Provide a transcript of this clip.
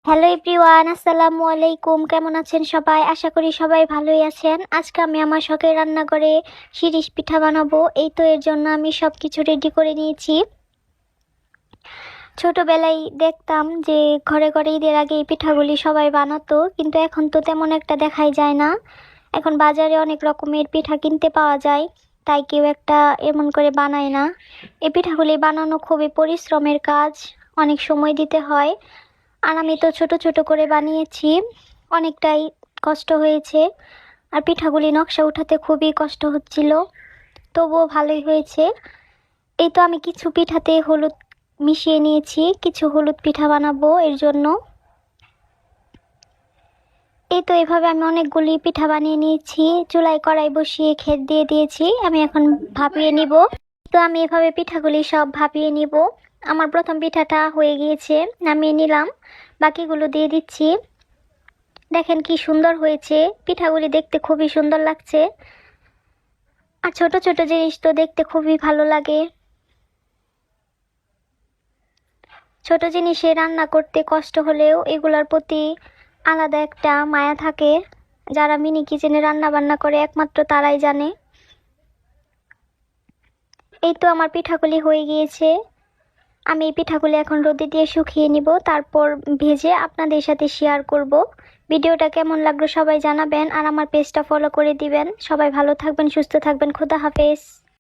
Hello everyone, আসসালামু আলাইকুম। কেমন আছেন সবাই? আশা করি সবাই ভালোই আছেন। আজকে আমি আমার শখের রান্নাঘরে শিরিষ পিঠা বানাবো। এই তো এর জন্য আমি সব কিছু রেডি করে নিয়েছি। ছোটবেলায় দেখতাম যে ঘরে ঘরে ঈদের আগে এই পিঠাগুলি সবাই বানাতো, কিন্তু এখন তো তেমন একটা দেখাই যায় না। এখন বাজারে অনেক রকমের পিঠা কিনতে পাওয়া যায়, তাই কেউ একটা এমন করে বানায় না। এই পিঠাগুলি বানানো খুবই পরিশ্রমের কাজ, অনেক সময় দিতে হয়। আর আমি তো ছোট ছোট করে বানিয়েছি, অনেকটাই কষ্ট হয়েছে। আর পিঠাগুলি নকশা উঠাতে খুবই কষ্ট হচ্ছিল, তবুও ভালোই হয়েছে। এই তো আমি কিছু পিঠাতে হলুদ মিশিয়ে নিয়েছি, কিছু হলুদ পিঠা বানাবো এর জন্য। এই তো এভাবে আমি অনেকগুলি পিঠা বানিয়ে নিয়েছি। চুলায় কড়াই বসিয়ে খেত দিয়ে দিয়েছি, আমি এখন ভাপিয়ে নিব। তো আমি এভাবে পিঠাগুলি সব ভাপিয়ে নিব। আমার প্রথম পিঠাটা হয়ে গিয়েছে, নামিয়ে নিলাম। বাকিগুলো দিয়ে দিচ্ছি। দেখেন কি সুন্দর হয়েছে, পিঠাগুলি দেখতে খুবই সুন্দর লাগছে। আর ছোট ছোট জিনিস তো দেখতে খুবই ভালো লাগে। ছোট জিনিসে রান্না করতে কষ্ট হলেও এগুলোর প্রতি আলাদা একটা মায়া থাকে। যারা মিনি কিচেনে রান্না বান্না করে একমাত্র তারাই জানে। এই তো আমার পিঠাগুলি হয়ে গিয়েছে। আমি এই পিঠাগুলি এখন রোদে দিয়ে শুকিয়ে নিব, তারপর ভেজে আপনাদের সাথে শেয়ার করব। ভিডিওটা কেমন লাগলো সবাই জানাবেন, আর আমার পেজটা ফলো করে দিবেন। সবাই ভালো থাকবেন, সুস্থ থাকবেন। খোদা হাফেজ।